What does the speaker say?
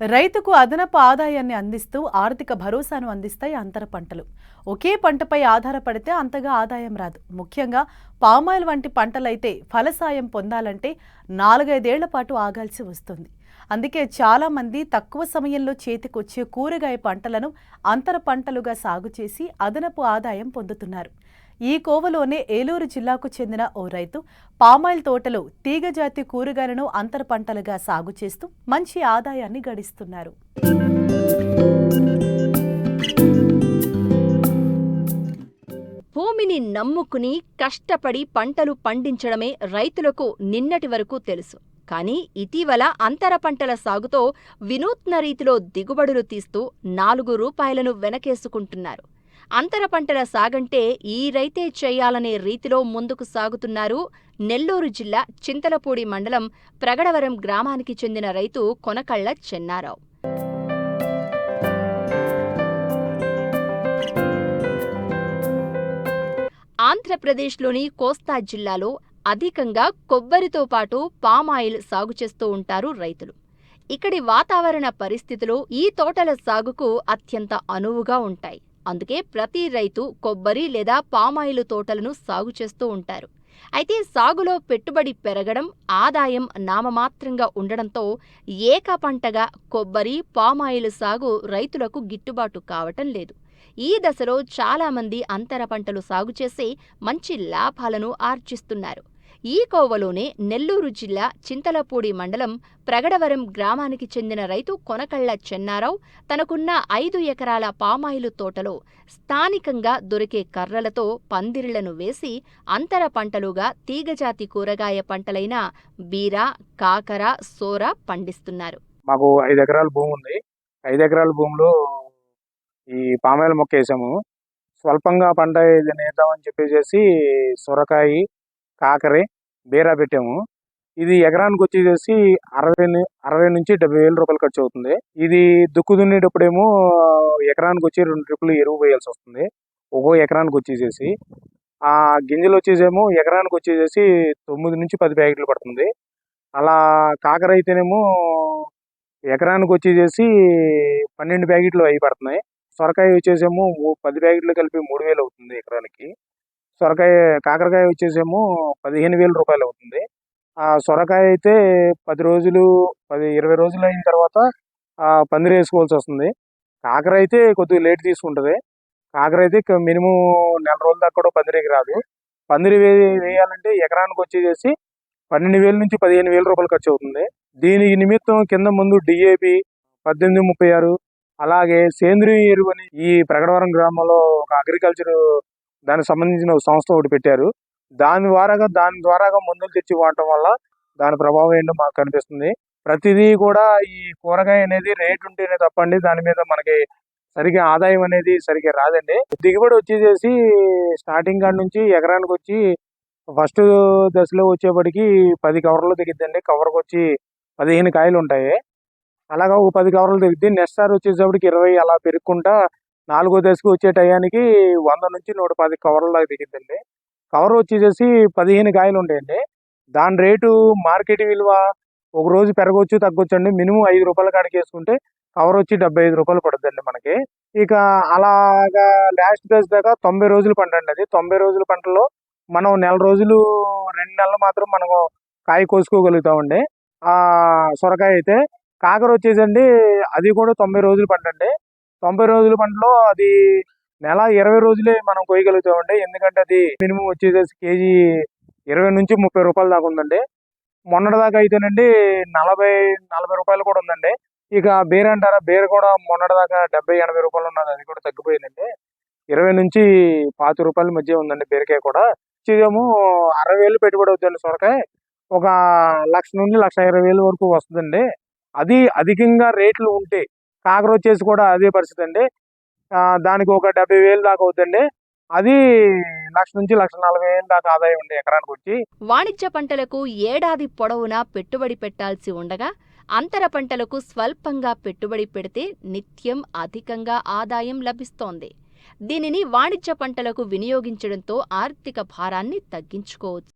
రైతుకు అదనపు ఆదాయాన్ని అందిస్తూ ఆర్థిక భరోసాను అందిస్తాయి అంతర పంటలు. ఒకే పంటపై ఆధారపడితే అంతగా ఆదాయం రాదు. ముఖ్యంగా పామాయిల్ వంటి పంటలైతే ఫలసాయం పొందాలంటే 4-5 ఏళ్ల పాటు ఆగాల్సి వస్తుంది. అందుకే చాలా మంది తక్కువ సమయంలో చేతికొచ్చే కూరగాయ పంటలను అంతర పంటలుగా సాగు చేసి అదనపు ఆదాయం పొందుతున్నారు. ఈ కోవలోనే ఏలూరు జిల్లాకు చెందిన ఓ రైతు పామాయిల్ తోటలో తీగజాతి కూరగాయలను అంతర పంటలుగా సాగు చేస్తూ మంచి ఆదాయాన్ని గడిస్తున్నారు. భూమిని నమ్ముకుని కష్టపడి పంటలు పండించడమే రైతులకు నిన్నటి వరకు తెలుసు. కానీ ఇటీవల అంతర పంటల సాగుతో వినూత్న రీతిలో దిగుబడులు తీస్తూ ₹4 వెనకేసుకుంటున్నారు. అంతర పంటల సాగంటే ఈ రైతే చేయాలనే రీతిలో ముందుకు సాగుతున్నారు నెల్లూరు జిల్లా చింతలపూడి మండలం ప్రగడవరం గ్రామానికి చెందిన రైతు కొనకళ్ల చెన్నారావు. ఆంధ్రప్రదేశ్లోని కోస్తా జిల్లాలో అధికంగా కొబ్బరితో పాటు పామాయిల్ సాగు చేస్తూ ఉంటారు రైతులు. ఇక్కడి వాతావరణ పరిస్థితులు ఈ తోటల సాగుకు అత్యంత అనువుగా ఉంటాయి. అందుకే ప్రతి రైతు కొబ్బరి లేదా పామాయిల్ తోటలను సాగు చేస్తూ ఉంటారు. అయితే సాగులో పెట్టుబడి పెరగడం, ఆదాయం నామమాత్రంగా ఉండడంతో ఏక పంటగా కొబ్బరి, పామాయిల్ సాగు రైతులకు గిట్టుబాటు కావటం లేదు. ఈ దశలో చాలామంది అంతర పంటలు సాగు చేసి మంచి లాభాలను ఆర్జిస్తున్నారు. ఈ కోవలోనే నెల్లూరు జిల్లా చింతలపూడి మండలం ప్రగడవరం గ్రామానికి చెందిన రైతు కొనకళ్ల చెన్నారావు తనకున్న 5 ఎకరాల పామాయిలు తోటలో స్థానికంగా దొరికే కర్రలతో పందిళ్లను వేసి అంతర పంటలుగా తీగజాతి కూరగాయ పంటలైన బీర, కాకర, సోర పండిస్తున్నారు. మాకు 5 ఎకరాల భూమి ఉంది. 5 ఎకరాల భూమిలో ఈ పామాయిల్ మొక్క వేసాము. స్వల్పంగా పంట నేద్దామని చెప్పేసి సొరకాయ, కాకరి, బీర పెట్టాము. ఇది ఎకరానికి వచ్చేసి 60 నుంచి 70 వేల రూపాయలు ఖర్చు అవుతుంది. ఇది దుక్కు దున్నేటప్పుడేమో ఎకరానికి వచ్చి 2 ట్రిప్పులు ఎరువు వేయాల్సి వస్తుంది. ఒక్కో ఎకరానికి వచ్చేసేసి ఆ గింజలు వచ్చేసేమో ఎకరానికి వచ్చేసేసి 9 నుంచి 10 ప్యాకెట్లు పడుతుంది. అలా కాకర అయితేనేమో ఎకరానికి వచ్చేసేసి 12 ప్యాకెట్లు అవి పడుతున్నాయి. సొరకాయ వచ్చేసేమో 10 ప్యాకెట్లు కలిపి 3,000 అవుతుంది ఎకరానికి. కాకరకాయ వచ్చేసేమో 15,000 రూపాయలు అవుతుంది. ఆ సొరకాయ అయితే 20 రోజులు అయిన తర్వాత పందిరి వేసుకోవాల్సి వస్తుంది. కాకర అయితే కొద్దిగా లేట్ తీసుకుంటుంది. కాకర అయితే మినిమం నెల రోజుల దాకా కూడా పందిరికి రాదు. పందిరి వేయాలంటే ఎకరానికి వచ్చేసి 12,000 నుంచి 15,000 రూపాయలు ఖర్చు అవుతుంది. దీనికి నిమిత్తం కింద ముందు DAP 1836 అలాగే సేంద్రియ ఎరువు ఈ ప్రగడవరం గ్రామంలో ఒక అగ్రికల్చర్ దానికి సంబంధించిన ఒక సంస్థ ఒకటి పెట్టారు. దాని ద్వారాగా మందులు తెచ్చి వాడటం వల్ల దాని ప్రభావం ఏంటో మాకు కనిపిస్తుంది. ప్రతిదీ కూడా ఈ కూరగాయ అనేది రేటు ఉంటేనే తప్పండి దాని మీద మనకి సరిగ్గా ఆదాయం అనేది సరిగ్గా రాదండి. దిగుబడి వచ్చేసేసి స్టార్టింగ్ కాడ నుంచి ఎకరానికి వచ్చి ఫస్ట్ దశలో వచ్చేప్పటికి 10 కవర్లు దిగిద్దండి. కవర్కి వచ్చి 15 కాయలు ఉంటాయి. అలాగా ఒక 10 కవర్లు దిగుద్ది. నెక్స్ట్ సారి వచ్చేసేపటికి 20 అలా పెరుక్కుంటా 4వ దశకు వచ్చే టయానికి 100 నుంచి 110 కవర్ల దాకా దిగిద్దండి. కవర్ వచ్చేసేసి 15 కాయలు ఉంటాయండి. దాని రేటు మార్కెట్ విలువ ఒక రోజు పెరగవచ్చు తగ్గొచ్చు అండి. మినిమం ₹5 కాడికి వేసుకుంటే కవర్ వచ్చి ₹75 పడుతుందండి మనకి. ఇక అలాగా లాస్ట్ దశ దాకా 90 రోజుల పంట అండి. అది 90 రోజుల పంటలో మనం నెల రోజులు 2 నెలలు మాత్రం మనం కాయ కోసుకోగలుగుతామండి. సొరకాయ అయితే కాకర వచ్చేసండి అది కూడా 90 రోజుల పంట అండి. 90 రోజుల పంటలో అది నెల 20 రోజులే మనం కోయగలుగుతామండి. ఎందుకంటే అది మినిమం వచ్చేసేసి కేజీ 20 నుంచి 30 రూపాయల దాకా ఉందండి. మొన్నటి దాకా అయితేనండి 40 రూపాయలు కూడా ఉందండి. ఇక బీర అంటారా, బీర కూడా మొన్నటి దాకా 70-80 రూపాయలు ఉన్నది. అది కూడా తగ్గిపోయిందండి. 20 నుంచి 25 రూపాయల మధ్య ఉందండి బీరకాయ కూడా. ఇదేమో 60,000 పెట్టుబడి అవుతుందండి సొరకాయ. ఒక 1,00,000 నుండి 1,20,000 వరకు వస్తుందండి. అది అధికంగా రేట్లు ఉంటే కాకర వచ్చేసి కూడా అదే పరిస్థితి అండి. దానికి ఒక 70,000 దాకా అవుతుందండి. అది 1,00,000 నుంచి 1,40,000 దాకా ఆదాయం ఉంది ఎకరానికి వచ్చి. వాణిజ్య పంటలకు ఏడాది పొడవునా పెట్టుబడి పెట్టాల్సి ఉండగా అంతర పంటలకు స్వల్పంగా పెట్టుబడి పెడితే నిత్యం అధికంగా ఆదాయం లభిస్తోంది. దీనిని వాణిజ్య పంటలకు వినియోగించడంతో ఆర్థిక భారాన్ని తగ్గించుకోవచ్చు.